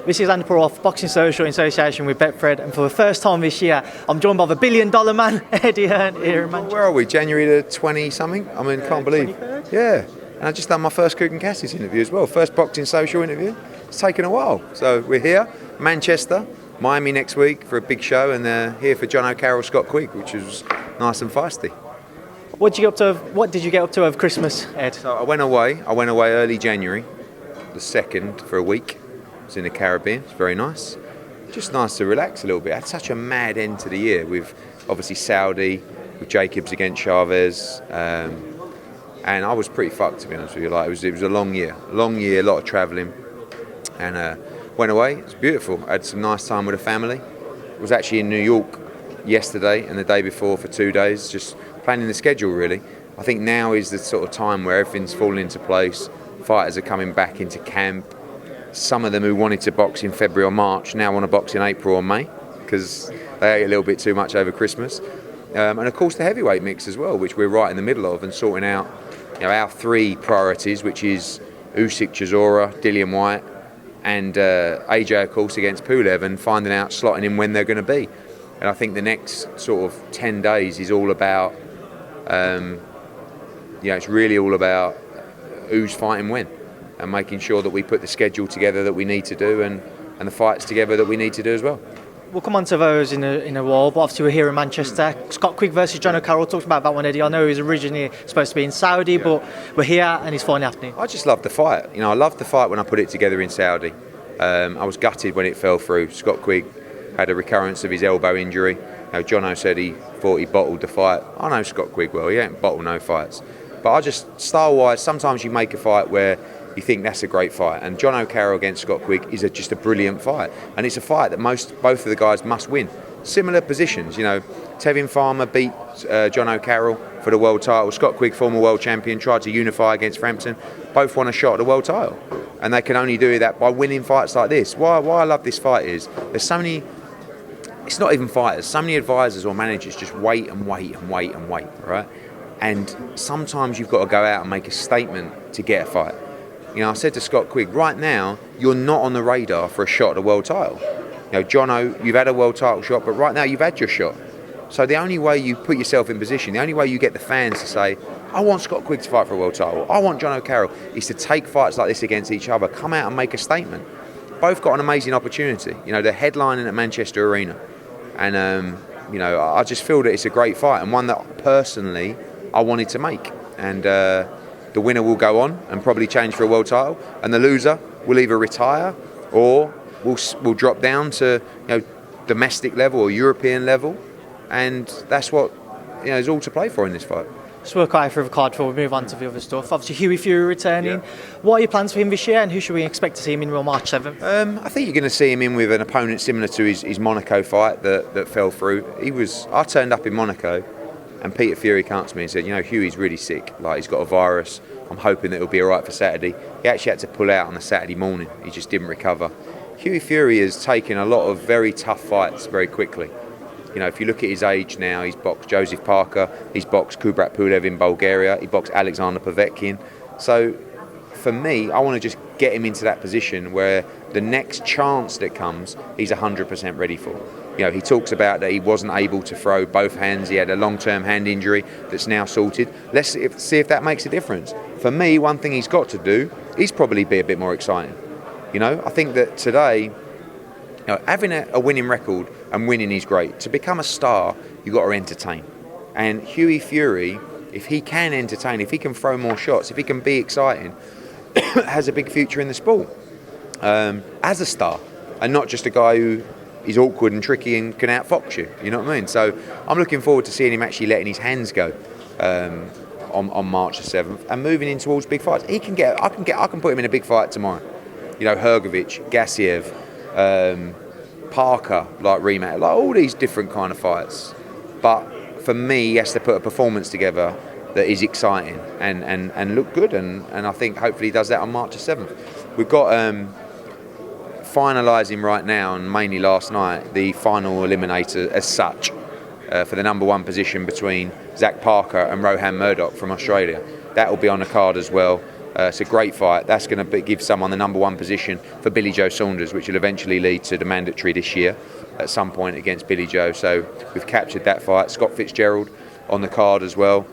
This is Aj-Pulev, Boxing Social in association with Betfred, and for the first time this year, I'm joined by the $1 billion man, Eddie Hearn, here in Manchester. Where are we? January the 20-something? I mean, can't believe. 23rd? Yeah, and I just done my first Cook and Cassius interview as well. First Boxing Social interview. It's taken a while. So we're here, Manchester, Miami next week for a big show, and here for John O'Carroll, Scott Quigg, which was nice and feisty. What did you get up to over Christmas, Ed? So I went away early January, the 2nd, for a week. I was in the Caribbean. It's very nice. Just nice to relax a little bit. I had such a mad end to the year with obviously Saudi, with Jacobs against Chavez, and I was pretty fucked, to be honest with you. Like it was a long year, a lot of travelling, and went away. It was beautiful. I had some nice time with the family. I was actually in New York yesterday and the day before for 2 days, just planning the schedule really. I think now is the sort of time where everything's falling into place. Fighters are coming back into camp. Some of them who wanted to box in February or March now want to box in April or May because they ate a little bit too much over Christmas. And of course the heavyweight mix as well, which we're right in the middle of and sorting out, our 3 priorities, which is Usyk, Chisora, Dillian Whyte, and AJ, of course, against Pulev, and finding out, slotting in when they're going to be. And I think the next sort of 10 days is all about, it's really all about who's fighting when, and making sure that we put the schedule together that we need to do, and the fights together that we need to do as well. We'll come on to those in a while, but obviously we're here in Manchester. Scott Quigg versus John O'Carroll. Talked about that one, Eddie. I know he was originally supposed to be in Saudi, but we're here and it's finally happening. I just love the fight. I loved the fight when I put it together in Saudi. I was gutted when it fell through. Scott Quigg had a recurrence of his elbow injury. Jono said he thought he bottled the fight. I know Scott Quigg well. He ain't bottled no fights. But I just, style-wise, sometimes you make a fight where you think that's a great fight, and John O'Carroll against Scott Quigg is just a brilliant fight, and it's a fight that both of the guys must win. Similar positions, Tevin Farmer beat John O'Carroll for the world title. Scott Quigg, former world champion, tried to unify against Frampton. Both won a shot at the world title, and they can only do that by winning fights like this. Why I love this fight is there's so many. It's not even fighters. So many advisors or managers just wait, right? And sometimes you've got to go out and make a statement to get a fight. I said to Scott Quigg, right now, you're not on the radar for a shot at the world title. Jono, you've had a world title shot, but right now you've had your shot. So the only way you put yourself in position, the only way you get the fans to say, I want Scott Quigg to fight for a world title, I want John O'Carroll, is to take fights like this against each other, come out and make a statement. Both got an amazing opportunity. They're headlining at Manchester Arena. And, I just feel that it's a great fight, and one that personally I wanted to make. And the winner will go on and probably change for a world title, and the loser will either retire or will drop down to domestic level or European level, and that's what is all to play for in this fight. Let's work out through the card before we move on to the other stuff. Obviously Hughie Fury returning. Yeah. What are your plans for him this year, and who should we expect to see him in on March 7th? I think you're going to see him in with an opponent similar to his Monaco fight that fell through. I turned up in Monaco, and Peter Fury came to me and said, Hughie's really sick, like he's got a virus. I'm hoping that he'll be all right for Saturday. He actually had to pull out on the Saturday morning. He just didn't recover. Hughie Fury has taken a lot of very tough fights very quickly. If you look at his age now, he's boxed Joseph Parker, he's boxed Kubrat Pulev in Bulgaria, he boxed Alexander Povetkin. So for me, I want to just get him into that position where the next chance that comes, he's 100% ready for. He talks about that he wasn't able to throw both hands. He had a long-term hand injury that's now sorted. Let's see if that makes a difference. For me, one thing he's got to do is probably be a bit more exciting. I think that today, having a winning record and winning is great. To become a star, you've got to entertain. And Hughie Fury, if he can entertain, if he can throw more shots, if he can be exciting, has a big future in the sport as a star, and not just a guy who is awkward and tricky and can outfox you. You know what I mean? So I'm looking forward to seeing him actually letting his hands go on March the 7th and moving in towards big fights. I can put him in a big fight tomorrow. Hergovic, Gassiev, Parker, like rematch, like all these different kind of fights. But for me, he has to put a performance together that is exciting and look good, and I think hopefully he does that on March the 7th. We've got finalising right now, and mainly last night, the final eliminator as such for the number 1 position between Zach Parker and Rohan Murdoch from Australia. That will be on the card as well. It's a great fight. That's going to give someone the number one position for Billy Joe Saunders, which will eventually lead to the mandatory this year at some point against Billy Joe. So we've captured that fight. Scott Fitzgerald on the card as well.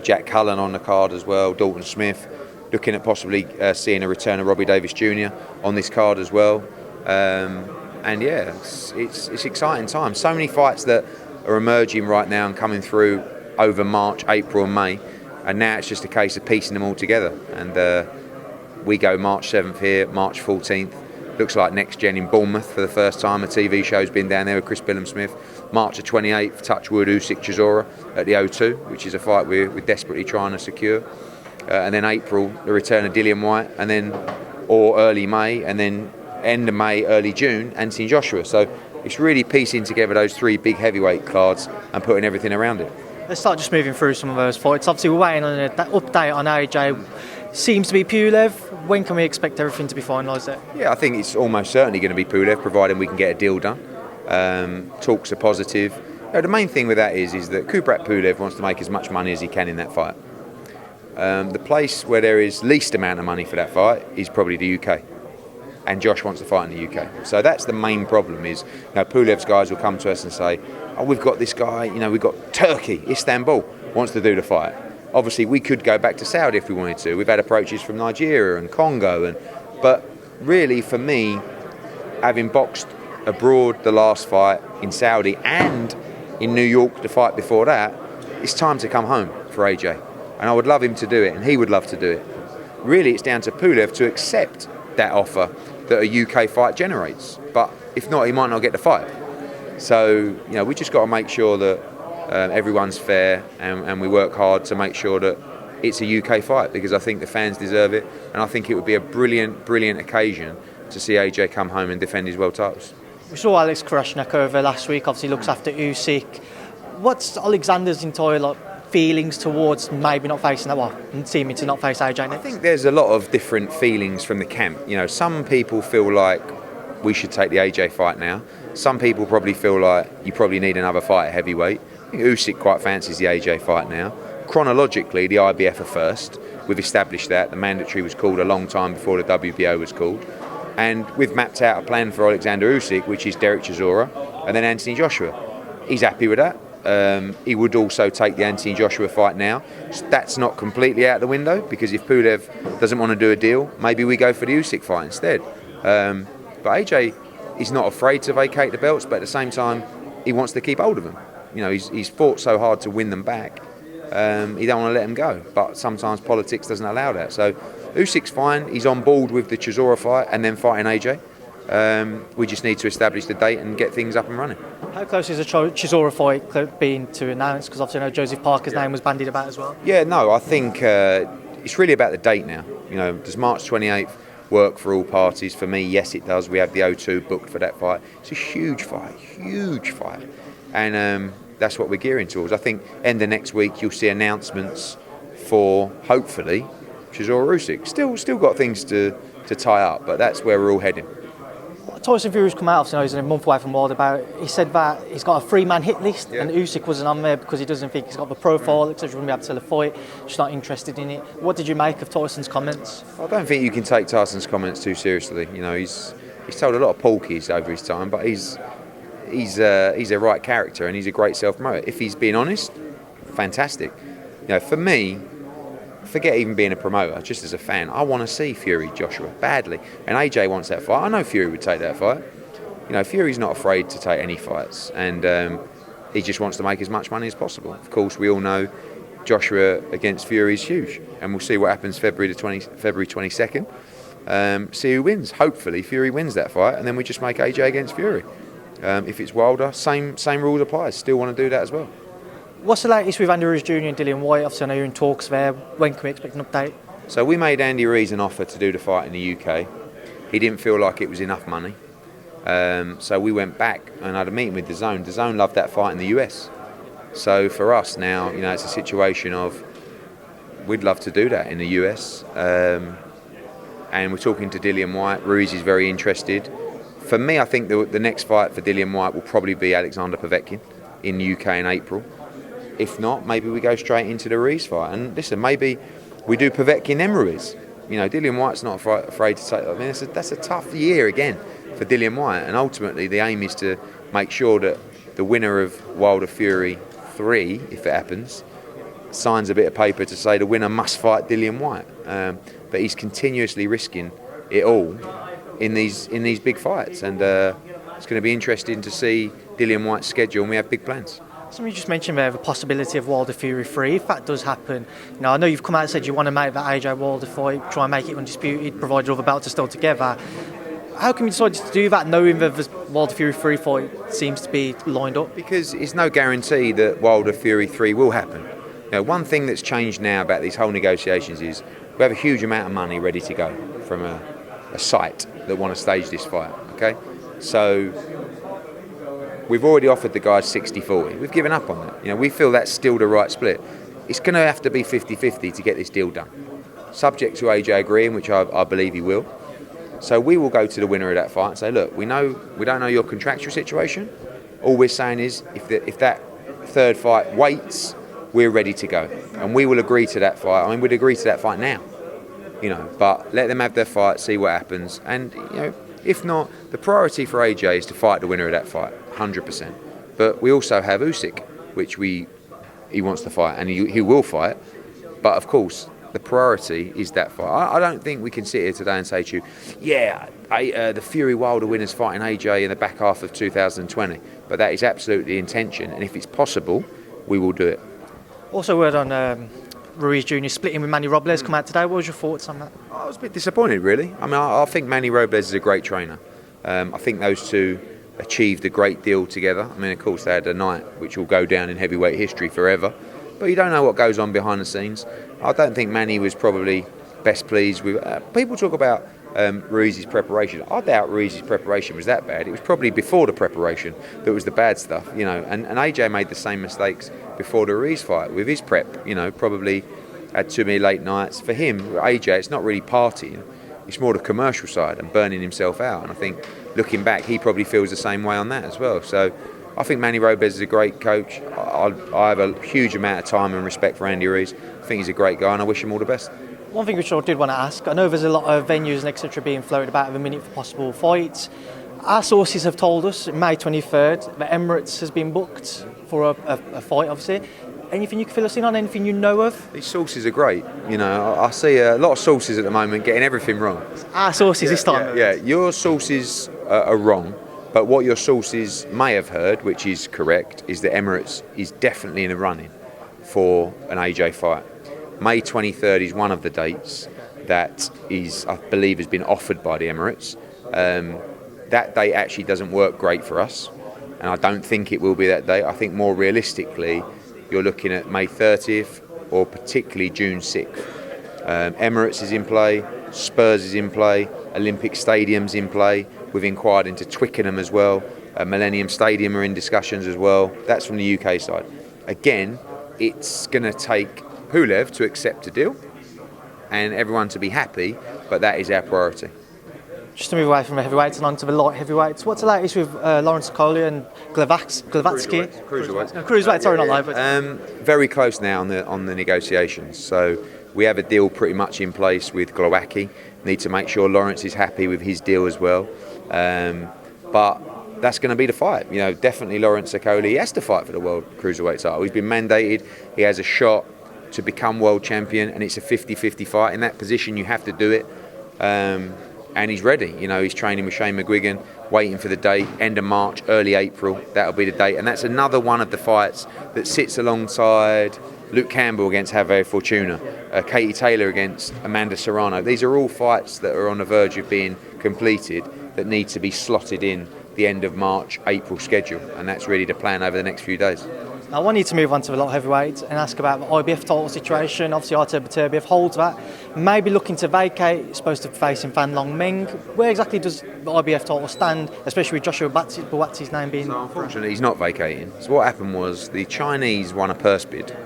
Jack Cullen on the card as well. Dalton Smith. Looking at possibly seeing a return of Robbie Davis Jr. on this card as well. And yeah, it's exciting times. So many fights that are emerging right now and coming through over March, April and May. And now it's just a case of piecing them all together. And we go March 7th here, March 14th. Looks like Next Gen in Bournemouth for the first time. A TV show's been down there with Chris Billam-Smith. March the 28th, Touchwood, Usyk, Chisora at the O2, which is a fight we're desperately trying to secure. And then April, the return of Dillian Whyte, and then, or early May, and then end of May, early June, Anthony Joshua. So it's really piecing together those three big heavyweight cards and putting everything around it. Let's start just moving through some of those fights. Obviously, we're waiting on an update on AJ. Seems to be Pulev. When can we expect everything to be finalised there? Yeah, I think it's almost certainly going to be Pulev, providing we can get a deal done. Talks are positive. The main thing with that is that Kubrat Pulev wants to make as much money as he can in that fight. The place where there is least amount of money for that fight is probably the UK. And Josh wants to fight in the UK. So that's the main problem is, Pulev's guys will come to us and say, oh, we've got this guy, we've got Turkey, Istanbul, wants to do the fight. Obviously, we could go back to Saudi if we wanted to. We've had approaches from Nigeria and Congo. But really, for me, having boxed abroad the last fight in Saudi and in New York the fight before that, it's time to come home for AJ. And I would love him to do it, and he would love to do it. Really, it's down to Pulev to accept that offer that a UK fight generates. But if not, he might not get the fight. So, we just got to make sure that everyone's fair and we work hard to make sure that it's a UK fight, because I think the fans deserve it, and I think it would be a brilliant, brilliant occasion to see AJ come home and defend his world titles. We saw Alex Karashnik over last week, obviously looks after Usyk. What's Alexander's entire feelings towards maybe not facing that one and seeming to not face AJ next? I think there's a lot of different feelings from the camp. Some people feel like we should take the AJ fight now. Some people probably feel like you probably need another fight at heavyweight. I think Usyk quite fancies the AJ fight now. Chronologically, the IBF are first. We've established that. The mandatory was called a long time before the WBO was called. And we've mapped out a plan for Alexander Usyk, which is Derek Chisora and then Anthony Joshua. He's happy with that. He would also take the Anthony Joshua fight now. That's not completely out the window, because if Pulev doesn't want to do a deal, maybe we go for the Usyk fight instead. But AJ is not afraid to vacate the belts, but at the same time, he wants to keep hold of them. He's fought so hard to win them back. He don't want to let them go, but sometimes politics doesn't allow that. So Usyk's fine. He's on board with the Chisora fight and then fighting AJ. We just need to establish the date and get things up and running. How close is the Chisora fight being to announce? Because obviously I know Joseph Parker's name was bandied about as well. Yeah, no, I think it's really about the date now. Does March 28th work for all parties? For me, yes, it does. We have the O2 booked for that fight. It's a huge fight. And that's what we're gearing towards. I think end of next week you'll see announcements for, hopefully, Chisora Usyk. Still got things to tie up, but that's where we're all heading. Tyson Fury's come out, he's a month away from World about. He said that he's got a 3-man hit list, and Usyk wasn't on there because he doesn't think he's got the profile, etc. He wouldn't be able to sell a fight. Just not interested in it. What did you make of Tyson's comments? I don't think you can take Tyson's comments too seriously. He's told a lot of porkies over his time, but he's a right character and he's a great self-promoter. If he's being honest, fantastic. For me, forget even being a promoter, just as a fan, I want to see Fury Joshua badly, and AJ wants that fight. I know Fury would take that fight. Fury's not afraid to take any fights, and he just wants to make as much money as possible. Of course, we all know Joshua against Fury is huge, and we'll see what happens February 22nd. See who wins. Hopefully Fury wins that fight, and then we just make AJ against Fury. If it's Wilder, same rules apply. Still want to do that as well. What's the latest with Andy Ruiz Jr. and Dillian Whyte? Obviously, I know you're in talks there. When can we expect an update? So we made Andy Ruiz an offer to do the fight in the UK. He didn't feel like it was enough money. So we went back and had a meeting with DAZN. DAZN loved that fight in the US. So for us now, it's a situation of we'd love to do that in the US. And we're talking to Dillian Whyte. Ruiz is very interested. For me, I think the next fight for Dillian Whyte will probably be Alexander Povetkin in the UK in April. If not, maybe we go straight into the Ruiz fight. And listen, maybe we do Povetkin then Ruiz. You know, Dillian Whyte's not afraid to take. I mean, that's a tough year again for Dillian Whyte, and ultimately the aim is to make sure that the winner of Wilder Fury 3, if it happens, signs a bit of paper to say the winner must fight Dillian Whyte. But he's continuously risking it all in these big fights, and it's going to be interesting to see Dillian Whyte's schedule, and we have big plans. Something you just mentioned there, the possibility of Wilder Fury 3, if that does happen. You know, I know you've come out and said you want to make that AJ Wilder fight, try and make it undisputed, provided all the belts are still together. How come you decided to do that, knowing that the Wilder Fury 3 fight seems to be lined up? Because it's no guarantee that Wilder Fury 3 will happen. You know, one thing that's changed now about these whole negotiations is we have a huge amount of money ready to go from a site that want to stage this fight. Okay, so we've already offered the guys 60-40. We've given up on that. You know, we feel that's still the right split. It's going to have to be 50-50 to get this deal done, subject to AJ agreeing, which I believe he will. So we will go to the winner of that fight and say, look, we don't know your contractual situation. All we're saying is if that third fight waits, we're ready to go, and we will agree to that fight. I mean, we'd agree to that fight now, you know, but let them have their fight, see what happens, and you know, if not, the priority for AJ is to fight the winner of that fight, 100%. But we also have Usyk, which he wants to fight, and he will fight. But of course, the priority is that fight. I don't think we can sit here today and say to you, yeah, the Fury Wilder winner's fighting AJ in the back half of 2020. But that is absolutely the intention, and if it's possible, we will do it. Also, word on Ruiz Jr. splitting with Manny Robles come out today. What was your thoughts on that? I was a bit disappointed, really. I mean, I think Manny Robles is a great trainer. I think those two achieved a great deal together. I mean, of course, they had a night which will go down in heavyweight history forever. But you don't know what goes on behind the scenes. I don't think Manny was probably best pleased with... people talk about Ruiz's preparation. I doubt Ruiz's preparation was that bad. It was probably before the preparation that was the bad stuff, you know. And AJ made the same mistakes before the Ruiz fight with his prep, you know, probably had too many late nights. For him, AJ, it's not really partying. It's more the commercial side and burning himself out. And I think, looking back, he probably feels the same way on that as well. So I think Manny Robles is a great coach. I have a huge amount of time and respect for Andy Ruiz. I think he's a great guy, and I wish him all the best. One thing which I did want to ask, I know there's a lot of venues and etc. being floated about at the minute for possible fights. Our sources have told us May 23rd that Emirates has been booked for a fight, obviously. Anything you can fill us in on, anything you know of? These sources are great. You know, I see a lot of sources at the moment getting everything wrong. Our sources this time? Yeah, your sources are wrong, but what your sources may have heard, which is correct, is that Emirates is definitely in the running for an AJ fight. May 23rd is one of the dates that is, I believe, has been offered by the Emirates. That date actually doesn't work great for us, and I don't think it will be that date. I think more realistically, you're looking at May 30th or particularly June 6th. Emirates is in play, Spurs is in play, Olympic Stadium's in play. We've inquired into Twickenham as well. Millennium Stadium are in discussions as well. That's from the UK side. Again, it's going to take Pulev to accept a deal and everyone to be happy, but that is our priority. Just to move away from the heavyweights and on to the light heavyweights, what's the latest with Lawrence Collier and Glavatsky? Cruiserweight. No, Cruiserweight, sorry, not live. But very close now on the negotiations. So we have a deal pretty much in place with Glowacki. Need to make sure Lawrence is happy with his deal as well. But that's going to be the fight. You know, definitely Lawrence Okoli, he has to fight for the world cruiserweight title. He's been mandated. He has a shot to become world champion, and it's a 50-50 fight. In that position, you have to do it. And he's ready. You know, he's training with Shane McGuigan, waiting for the date, end of March, early April. That'll be the date. And that's another one of the fights that sits alongside Luke Campbell against Javier Fortuna, Katie Taylor against Amanda Serrano. These are all fights that are on the verge of being completed that need to be slotted in the end of March, April schedule. And that's really the plan over the next few days. I want you to move on to the light heavyweight and ask about the IBF title situation. Obviously, Artur Beterbiev holds that. Maybe looking to vacate, supposed to be facing Fan Long Meng. Where exactly does the IBF title stand, especially with Joshua Buatsi's name being... So unfortunately, he's not vacating. So what happened was the Chinese won a purse bid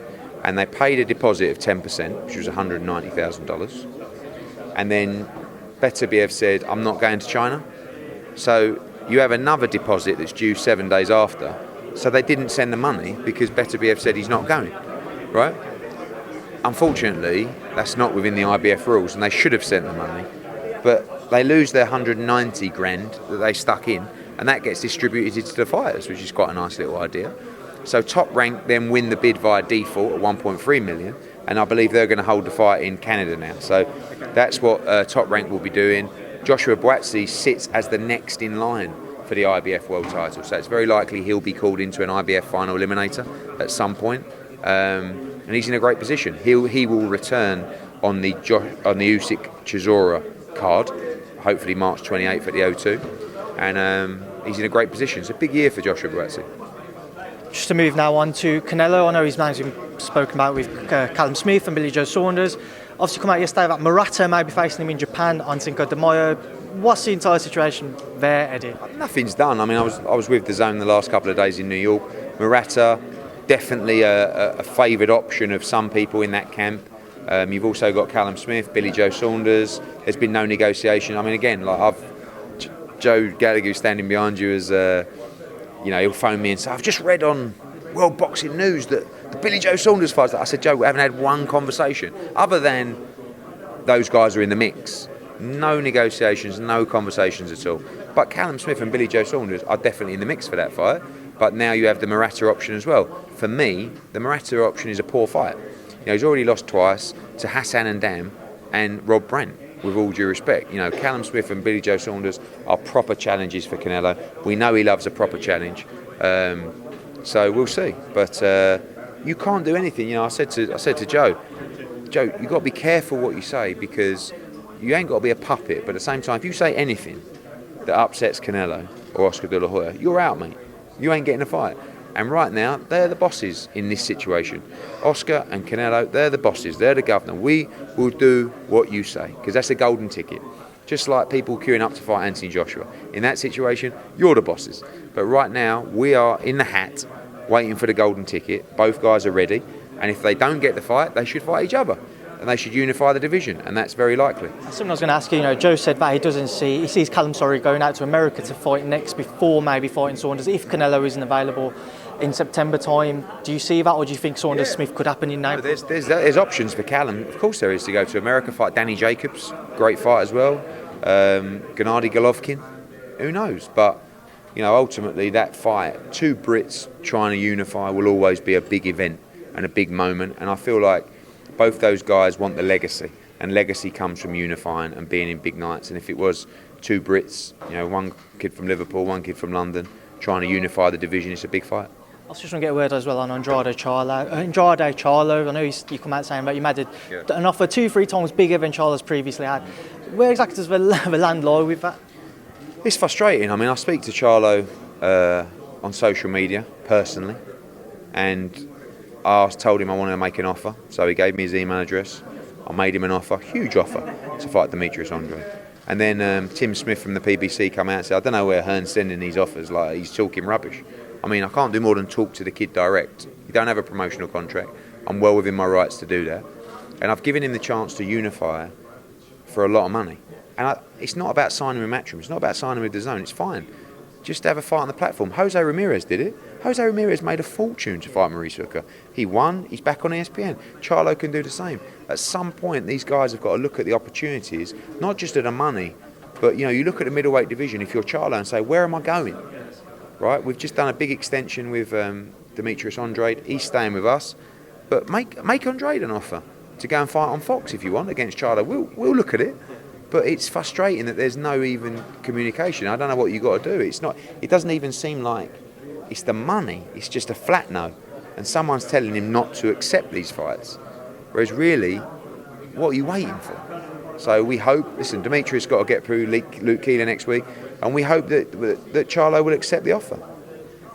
and they paid a deposit of 10%, which was $190,000. And then Beterbiev said, I'm not going to China. So you have another deposit that's due 7 days after. So they didn't send the money because Beterbiev said he's not going, right? unfortunately, that's not within the IBF rules, and they should have sent the money. But they lose their 190 grand that they stuck in, and that gets distributed to the fighters, which is quite a nice little idea. So Top Rank then win the bid via default at 1.3 million, and I believe they're going to hold the fight in Canada now. So that's what Top Rank will be doing. Joshua Buatsi sits as the next in line for the IBF world title, so it's very likely he'll be called into an IBF final eliminator at some point, and he's in a great position. He will return on the Usyk Chisora card, hopefully March 28th at the O2, and he's in a great position. It's a big year for Joshua Buatsi. Just to move now on to Canelo, I know his name's been spoken about with Callum Smith and Billy Joe Saunders. Obviously come out yesterday that Murata may be facing him in Japan on Cinco de Mayo. What's the entire situation there, Eddie? Nothing's done. I mean, I was with the Zone the last couple of days in New York. Murata, definitely a favoured option of some people in that camp. You've also got Callum Smith, Billy Joe Saunders. There's been no negotiation. I mean, again, like Joe Gallagher standing behind you as, he'll phone me and say, I've just read on World Boxing News that the Billy Joe Saunders fight. I said, Joe, we haven't had one conversation other than those guys are in the mix. No negotiations, no conversations at all. But Callum Smith and Billy Joe Saunders are definitely in the mix for that fight. But now you have the Murata option as well. For me, the Murata option is a poor fight. He's already lost twice to Hassan Andam and Rob Brandt, with all due respect. Callum Smith and Billy Joe Saunders are proper challenges for Canelo. We know he loves a proper challenge. So we'll see. But you can't do anything. I said to Joe, you've got to be careful what you say, because you ain't got to be a puppet, but at the same time, if you say anything that upsets Canelo or Oscar De La Hoya, you're out, mate. You ain't getting a fight. And right now, they're the bosses in this situation. Oscar and Canelo, they're the bosses. They're the governor. We will do what you say, because that's a golden ticket. Just like people queuing up to fight Anthony Joshua. In that situation, you're the bosses. But right now, we are in the hat, waiting for the golden ticket. Both guys are ready. And if they don't get the fight, they should fight each other. And they should unify the division, and that's very likely. Something I was going to ask you, Joe said that he sees Callum going out to America to fight next before maybe fighting Saunders if Canelo isn't available in September time. Do you see that, or do you think Saunders Smith could happen in April? There's options for Callum. Of course there is, to go to America, fight Danny Jacobs, great fight as well. Gennady Golovkin, who knows? But ultimately that fight, two Brits trying to unify, will always be a big event and a big moment. And I feel like both those guys want the legacy, and legacy comes from unifying and being in big nights. And if it was two Brits, one kid from Liverpool, one kid from London, trying to unify the division, it's a big fight. I was just going to get a word as well on Andrade Charlo. I know you come out saying that you made an offer 2-3 times bigger than Charlo's previously had. Where exactly does the land lie with that? It's frustrating. I mean, I speak to Charlo on social media personally, and I told him I wanted to make an offer, so he gave me his email address. I made him an offer, huge offer, to fight Demetrius Andrade. And then Tim Smith from the PBC come out and said, I don't know where Hearn's sending these offers, like he's talking rubbish. I mean, I can't do more than talk to the kid direct. You don't have a promotional contract. I'm well within my rights to do that. And I've given him the chance to unify for a lot of money. And it's not about signing with Matchroom, it's not about signing with the Zone, it's fine. Just have a fight on the platform. Jose Ramirez did it. Jose Ramirez made a fortune to fight Maurice Hooker. He won, he's back on ESPN. Charlo can do the same. At some point, these guys have got to look at the opportunities, not just at the money, but you look at the middleweight division, if you're Charlo, and say, where am I going? Right? We've just done a big extension with Demetrius Andrade. He's staying with us. But make Andrade an offer to go and fight on Fox if you want against Charlo. We'll look at it. But it's frustrating that there's no even communication. I don't know what you've got to do. It doesn't even seem like it's the money. It's just a flat no. And someone's telling him not to accept these fights. Whereas really, what are you waiting for? So we hope, listen, Demetrius got to get through Luke Keeler next week, and we hope that Charlo will accept the offer.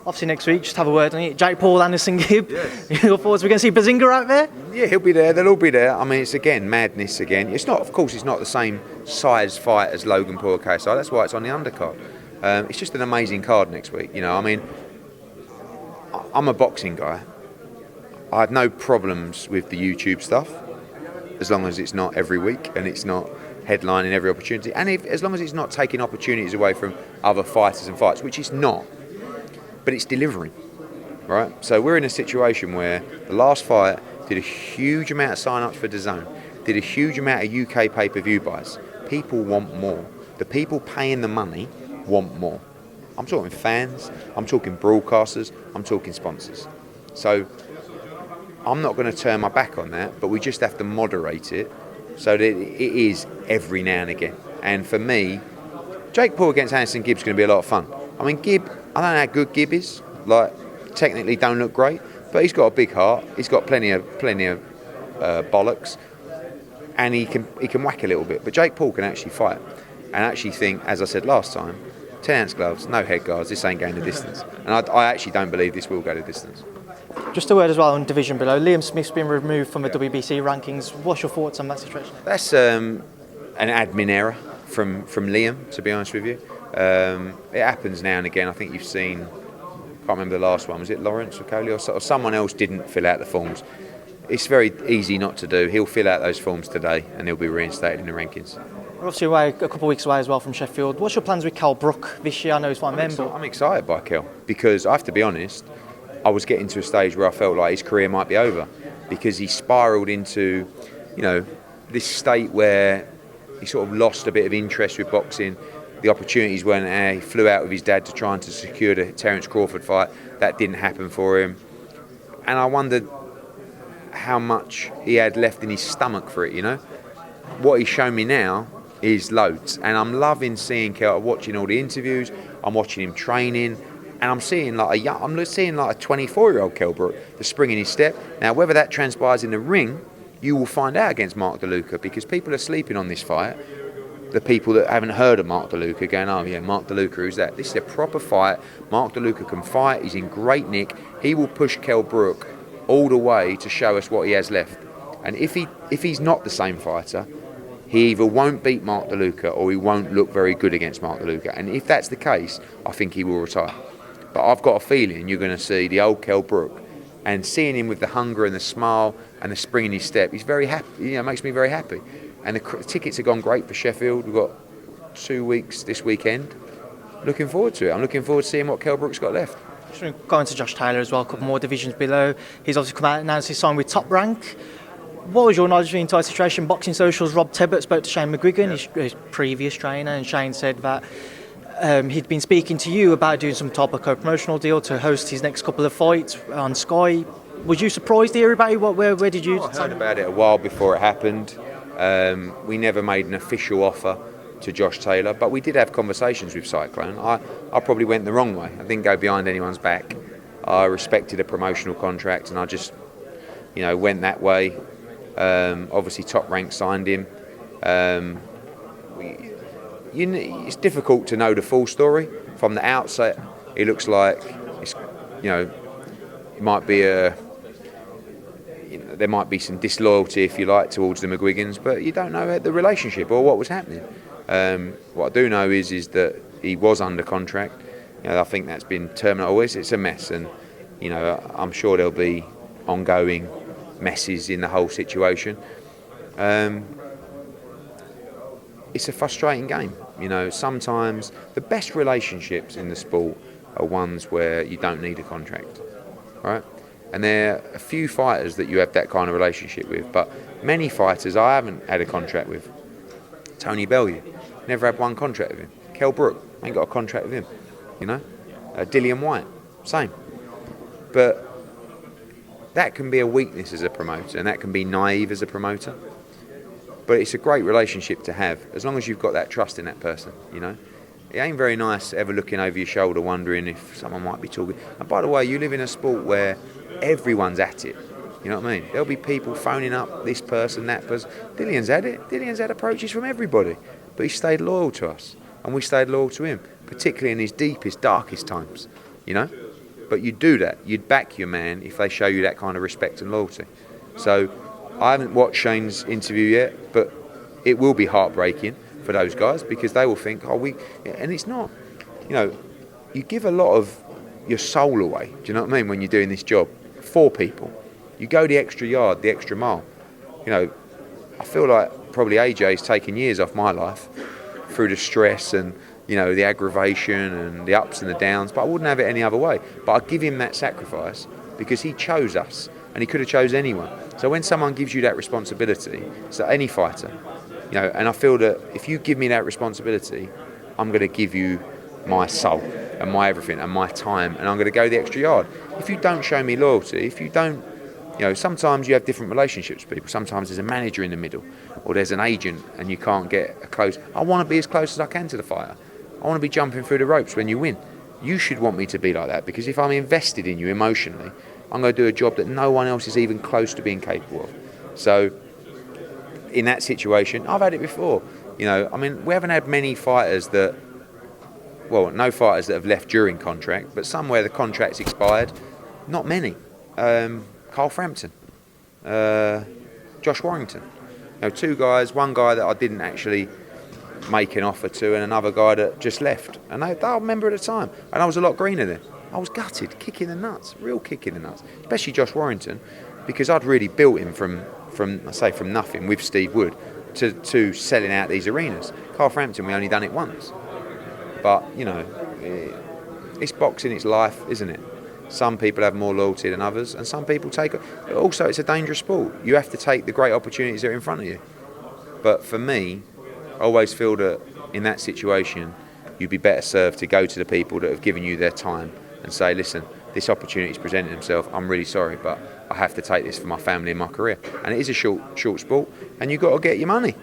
Obviously next week, just have a word on it. Jake Paul, Anderson Gibb. Yes. Your thoughts? We're going to see Bazinga out there? Yeah, he'll be there. They'll all be there. I mean, it's again madness again. It's not, of course, it's not the same size fight as Logan Paul or KSI. That's why it's on the undercard. It's just an amazing card next week. I mean, I'm a boxing guy. I have no problems with the YouTube stuff, as long as it's not every week and it's not headlining every opportunity, and as long as it's not taking opportunities away from other fighters and fights, which it's not. But it's delivering, right? So we're in a situation where the last fight did a huge amount of sign-ups for DAZN, did a huge amount of UK pay-per-view buys. People want more. The people paying the money want more. I'm talking fans, I'm talking broadcasters, I'm talking sponsors. So I'm not going to turn my back on that, but we just have to moderate it so that it is every now and again. And for me, Jake Paul against Anderson Gibbs is going to be a lot of fun. I mean, Gibb, I don't know how good Gibb is. Like, technically don't look great, but he's got a big heart. He's got plenty of bollocks, and he can whack a little bit. But Jake Paul can actually fight, and actually think, as I said last time, 10-ounce gloves, no head guards. This ain't going the distance, and I actually don't believe this will go the distance. Just a word as well on division below. Liam Smith's been removed from the WBC rankings. What's your thoughts on that situation? That's an admin error from Liam, to be honest with you. It happens now and again. I think you've seen, I can't remember the last one, was it Lawrence or Coley or someone else didn't fill out the forms. It's very easy not to do. He'll fill out those forms today and he'll be reinstated in the rankings. We're obviously away a couple of weeks away as well from Sheffield. What's your plans with Cal Brook this year? I know he's one member. I'm excited by Cal because I have to be honest, I was getting to a stage where I felt like his career might be over because he spiralled into, this state where he sort of lost a bit of interest with boxing. The opportunities weren't there. He flew out with his dad to try and to secure the Terence Crawford fight. That didn't happen for him. And I wondered how much he had left in his stomach for it, What he's shown me now is loads. And I'm loving seeing Kel, watching all the interviews. I'm watching him training. And I'm seeing like a 24-year-old Kell Brook, the spring in his step. Now, whether that transpires in the ring, you will find out against Mark DeLuca because people are sleeping on this fight. The people that haven't heard of Mark DeLuca going, oh yeah, Mark DeLuca, who's that? This is a proper fight. Mark DeLuca can fight. He's in great nick. He will push Kell Brook all the way to show us what he has left. And if he's not the same fighter, he either won't beat Mark DeLuca or he won't look very good against Mark DeLuca. And if that's the case, I think he will retire. But I've got a feeling you're going to see the old Kell Brook, and seeing him with the hunger and the smile and the spring in his step, he's very happy. Makes me very happy. And the tickets have gone great for Sheffield. We've got 2 weeks this weekend. Looking forward to it. I'm looking forward to seeing what Kell Brook's got left. Just going to Josh Taylor as well, a couple more divisions below. He's obviously come out and announced his sign with Top Rank. What was your knowledge of the entire situation? Boxing Social's Rob Tebbett spoke to Shane McGuigan, his previous trainer, and Shane said that he'd been speaking to you about doing some type of co-promotional deal to host his next couple of fights on Sky. Was you surprised to hear about it? Where did you? I heard about it a while before it happened. We never made an official offer to Josh Taylor, but we did have conversations with Cyclone. I probably went the wrong way. I didn't go behind anyone's back. I respected a promotional contract, and I just, went that way. Obviously, Top Rank signed him. It's difficult to know the full story from the outset. It looks like it's, it might be there might be some disloyalty, if you like, towards the McGuigans, but you don't know the relationship or what was happening. What I do know is that he was under contract. I think that's been terminated. It's a mess, and I'm sure there'll be ongoing messes in the whole situation. It's a frustrating game. Sometimes the best relationships in the sport are ones where you don't need a contract, right? And there are a few fighters that you have that kind of relationship with, but many fighters I haven't had a contract with. Tony Bellew, never had one contract with him. Kell Brook, ain't got a contract with him. Dillian White, same. But that can be a weakness as a promoter, and that can be naive as a promoter. But it's a great relationship to have, as long as you've got that trust in that person, It ain't very nice ever looking over your shoulder wondering if someone might be talking. And by the way, you live in a sport where everyone's at it. You know what I mean? There'll be people phoning up this person, that person. Dillian's had it. Dillian's had approaches from everybody. But he stayed loyal to us, and we stayed loyal to him, particularly in his deepest, darkest times, But you'd do that. You'd back your man if they show you that kind of respect and loyalty. So I haven't watched Shane's interview yet, but it will be heartbreaking for those guys because they will think, and it's not, you give a lot of your soul away. Do you know what I mean? When you're doing this job for people, you go the extra yard, the extra mile. I feel like probably AJ's taken years off my life through the stress and the aggravation and the ups and the downs, but I wouldn't have it any other way. But I give him that sacrifice because he chose us. and he could have chose anyone. So when someone gives you that responsibility, so any fighter, you know, and I feel that if you give me that responsibility, I'm going to give you my soul and my everything and my time, and I'm going to go the extra yard. If you don't show me loyalty, if you don't, you know, sometimes you have different relationships with people. Sometimes there's a manager in the middle, or there's an agent, and you can't get a close. I want to be as close as I can to the fighter. I want to be jumping through the ropes when you win. You should want me to be like that, because if I'm invested in you emotionally, I'm going to do a job that no one else is even close to being capable of. So in that situation, I've had it before. You know, I mean, we haven't had many fighters that, well, no fighters that have left during contract, but some where the contract's expired. Not many. Carl Frampton, Josh Warrington. You know, two guys, one guy that I didn't actually make an offer to, and another guy that just left. And I remember at the time, and I was a lot greener then. I was gutted, kicking the nuts, real kicking the nuts. Especially Josh Warrington, because I'd really built him from nothing with Steve Wood to selling out these arenas. Carl Frampton, we only done it once. But, you know, it's boxing, it's life, isn't it? Some people have more loyalty than others, and some people take it. Also, it's a dangerous sport. You have to take the great opportunities that are in front of you. But for me, I always feel that in that situation, you'd be better served to go to the people that have given you their time and say, listen, this opportunity is presenting itself. I'm really sorry, but I have to take this for my family and my career. And it is a short sport, and you've got to get your money.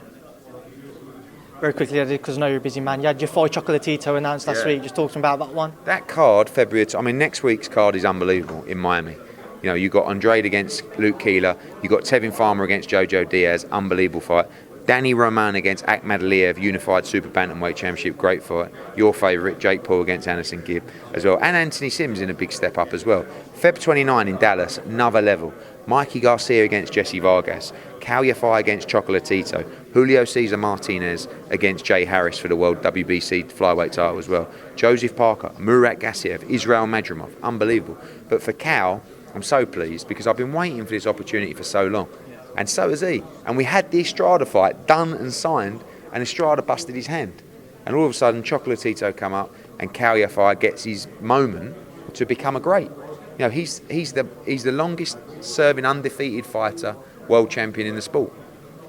Very quickly, because I know you're a busy man, you had your fight Chocolatito announced last week. Just talking about that one. That card, next week's card is unbelievable in Miami. You know, you got Andrade against Luke Keeler, you got Tevin Farmer against Jojo Diaz, unbelievable fight. Danny Roman against Akhmad Aliyev, Unified Super Bantamweight Championship, great fight. Your favourite, Jake Paul against Anderson Gibb as well. And Anthony Sims in a big step up as well. Feb 29 in Dallas, another level. Mikey Garcia against Jesse Vargas. Cal Yafai against Chocolatito. Julio Cesar Martinez against Jay Harris for the World WBC flyweight title as well. Joseph Parker, Murat Gassiev, Israel Madrimov, unbelievable. But for Cal, I'm so pleased because I've been waiting for this opportunity for so long. And so has he. And we had the Estrada fight done and signed, and Estrada busted his hand. And all of a sudden, Chocolatito come up, and Cal Yafai gets his moment to become a great. You know, he's the longest serving undefeated fighter, world champion in the sport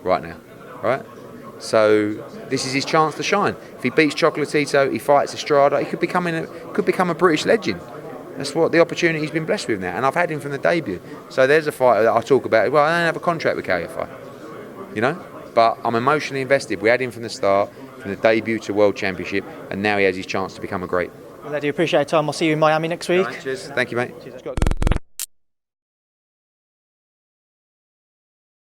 right now, right? So this is his chance to shine. If he beats Chocolatito, he fights Estrada, he could become a British legend. That's what the opportunity he's been blessed with now, and I've had him from the debut. So there's a fighter that I talk about. Well, I don't have a contract with Cal Yafai, you know, but I'm emotionally invested. We had him from the start, from the debut to World Championship, and now he has his chance to become a great. Well, I do appreciate your time. I'll see you in Miami next week. Right, cheers. Thank you, mate. Cheers.